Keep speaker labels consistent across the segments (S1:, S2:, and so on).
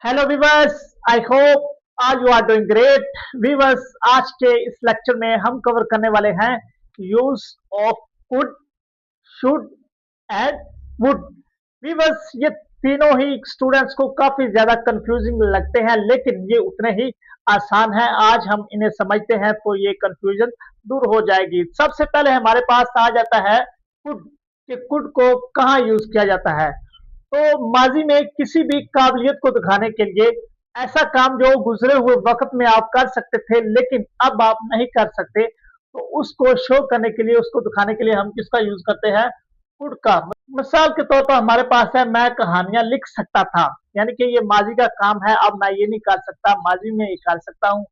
S1: Hello viewers, I hope आज you are doing great. Viewers, आज के इस लेक्चर में हम कवर करने वाले हैं use of could, should and would. Viewers, ये तीनों ही स्टूडेंट्स को काफी ज्यादा कंफ्यूजिंग लगते हैं, लेकिन ये उतने ही आसान है। आज हम इन्हें समझते हैं तो ये कंफ्यूजन दूर हो जाएगी। सबसे पहले हमारे पास आ जाता है कुड, कि कुड को कहाँ यूज किया जाता है। तो माजी में किसी भी काबिलियत को दिखाने के लिए ऐसा काम जो गुजरे हुए वक्त में आप कर सकते थे लेकिन अब आप नहीं कर सकते, तो उसको शो करने के लिए, उसको दिखाने के लिए हम किसका यूज करते हैं? कुड का। मिसाल के तौर पर हमारे पास है, मैं कहानियां लिख सकता था, यानी कि ये माजी का काम है। अब मैं ये नहीं कर सकता, माजी में ये कर सकता हूँ।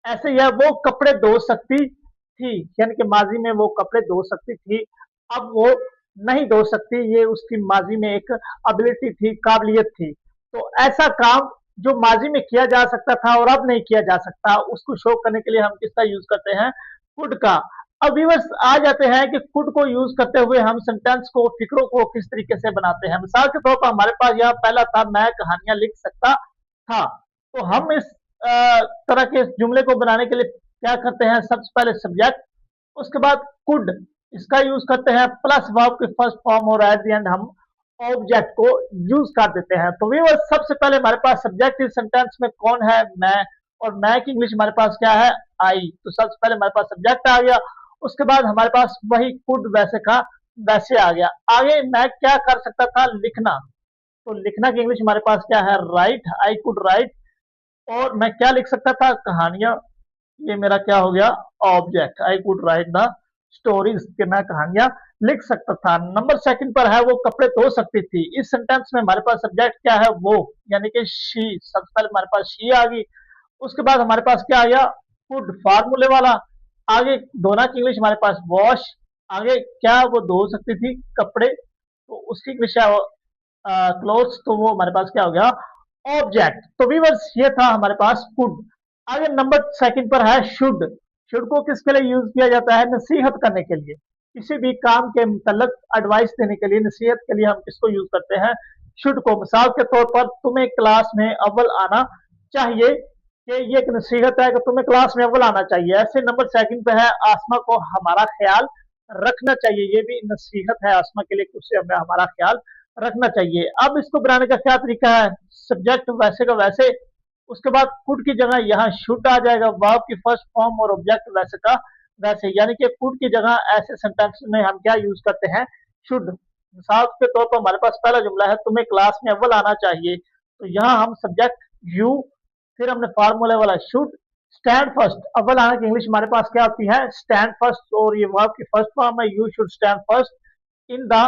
S1: ऐसे ही है, वो कपड़े धो सकती थी, यानी कि माजी में वो कपड़े धो सकती थी, अब वो नहीं धो सकती। ये उसकी माजी में एक एबिलिटी थी, काबिलियत थी। तो ऐसा काम जो माजी में किया जा सकता था और अब नहीं किया जा सकता, उसको शो करने के लिए हम किसका यूज करते हैं? कुड का। अब व्यूअर्स आ जाते हैं कि कुड को यूज करते हुए हम सेंटेंस को, फिक्रों को किस तरीके से बनाते हैं। मिसाल के तौर पर हमारे पास यह पहला था, मैं कहानियां लिख सकता था। तो हम इस तरह के जुमले को बनाने के लिए क्या करते हैं? सबसे पहले सब्जेक्ट, उसके बाद कुड, इसका यूज करते हैं प्लस वर्ब के फर्स्ट फॉर्म, और एट द एंड हम ऑब्जेक्ट को यूज कर देते हैं। तो व्यूअर्स, सबसे पहले हमारे पास सब्जेक्ट इस सेंटेंस में कौन है? मैं। और मैं की इंग्लिश हमारे पास क्या है? आई। तो सबसे पहले हमारे पास सब्जेक्ट आ गया, उसके बाद हमारे पास वही कुड वैसे का वैसे आ गया। आगे मैं क्या कर सकता था? लिखना। तो लिखना की इंग्लिश हमारे पास क्या है? राइट। I could write. और मैं क्या लिख सकता था? कहानियां। ये मेरा क्या हो गया? Object. I could write the stories, के मैं कहानियां लिख सकता था। नंबर सेकंड पर है, वो कपड़े धो सकती थी। इस सेंटेंस में हमारे पास सब्जेक्ट क्या है? वो, यानी कि शी। सबसे पहले हमारे पास शी आ गई, उसके बाद हमारे पास क्या आ गया? कुड, फार्मूले वाला। आगे धोना की इंग्लिश हमारे पास वॉश। आगे क्या वो धो सकती थी? कपड़े, तो उसकी इंग्लिश है क्लोथ्स। तो वो हमारे पास क्या हो गया? ऑब्जेक्ट। तो व्यूअर्स, ये था हमारे पास कुड। आगे नंबर सेकंड पर है शुड। शुड को किसके लिए यूज किया जाता है? नसीहत करने के लिए, किसी भी काम के मुतल्लिक एडवाइस देने के लिए, नसीहत के लिए हम किसको यूज करते हैं? शुड को। मिसाल के तौर पर, तुम्हें क्लास में अव्वल आना चाहिए, कि ये एक नसीहत है कि तुम्हें क्लास में अव्वल आना चाहिए। ऐसे नंबर सेकंड पे है, आसमा को हमारा ख्याल रखना चाहिए। ये भी नसीहत है आसमा के लिए, उससे हमें हमारा ख्याल रखना चाहिए। अब इसको बनाने का क्या तरीका है? सब्जेक्ट वैसे का वैसे, उसके बाद कुड की जगह यहाँ शुड आ जाएगा, वर्ब की फर्स्ट फॉर्म, और ऑब्जेक्ट वैसे का वैसे, यानी कि कुड की जगह ऐसे सेंटेंस में हम क्या यूज करते हैं? शुड। मिसाल के तौर पर हमारे पास पहला जुमला है, तुम्हें क्लास में अव्वल आना चाहिए। तो यहाँ हम सब्जेक्ट यू, फिर हमने फार्मूले वाला शुड, स्टैंड फर्स्ट। अव्वल आने की इंग्लिश हमारे पास क्या होती है? Stand first. और ये वर्ब की फर्स्ट फॉर्म है, you should stand first in the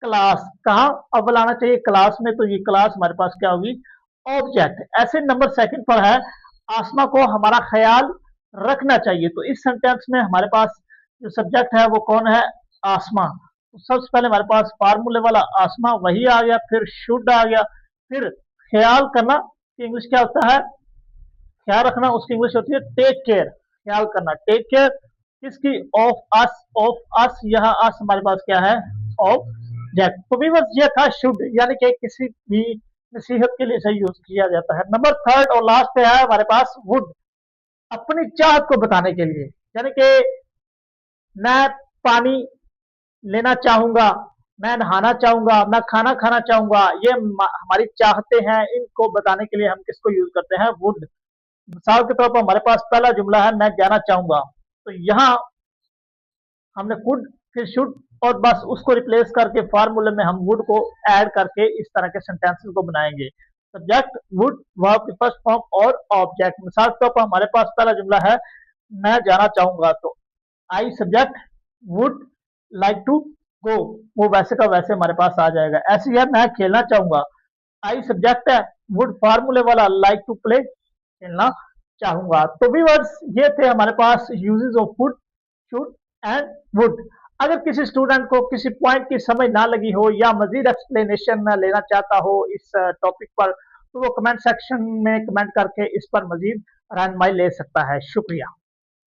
S1: class. कहा अव्वल आना चाहिए? क्लास में। तो ये क्लास हमारे पास क्या होगी? ऑब्जेक्ट। ऐसे नंबर सेकंड पर है, आसमा को हमारा ख्याल रखना चाहिए। तो इस सेंटेंस में हमारे पास जो सब्जेक्ट है वो कौन है? आसमा। तो सबसे पहले हमारे पास फार्मूले वाला आसमा वही आ गया, फिर शुड आ गया, फिर ख्याल करना की इंग्लिश क्या होता है? ख्याल रखना, उसकी इंग्लिश होती है टेक केयर। ख्याल करना, टेक केयर किसकी? Of us. ऑफ अस, यहाँ अस हमारे पास क्या है? ऑब्जेक्ट। तो व्यूअर्स, ये था शुड, यानी कि किसी भी नसीहत के लिए सही यूज किया जाता है। नंबर थर्ड और लास्ट पे है हमारे पास वुड, अपनी चाहत को बताने के लिए, यानी कि मैं पानी लेना चाहूंगा, मैं नहाना चाहूंगा, मैं खाना खाना चाहूंगा। ये हमारी चाहते हैं, इनको बताने के लिए हम किसको यूज करते हैं? वुड। मिसाल के तौर पर हमारे पास पहला जुमला है, मैं जाना चाहूंगा। तो यहाँ हमने कुड, फिर शुड, और बस उसको रिप्लेस करके फार्मूले में हम वुड को ऐड करके इस तरह के सेंटेंसेस को बनाएंगे। सब्जेक्ट वुड, वर्ब की फर्स्ट फॉर्म और ऑब्जेक्ट। मिसाल के तौर पर हमारे पास पहला जुमला है, मैं जाना चाहूंगा। तो I subject, would like to go, वो वैसे का वैसे हमारे पास आ जाएगा। ऐसे ही है, मैं खेलना चाहूंगा। आई सब्जेक्ट है, वुड फार्मूले वाला, लाइक टू प्ले, खेलना चाहूंगा। तो व्यूअर्स, ये थे हमारे पास uses of would, should and would. अगर किसी स्टूडेंट को किसी पॉइंट की समझ ना लगी हो या मजीद एक्सप्लेनेशन लेना चाहता हो इस टॉपिक पर, तो वो कमेंट सेक्शन में कमेंट करके इस पर मजीद रहनुमाई ले सकता है। शुक्रिया।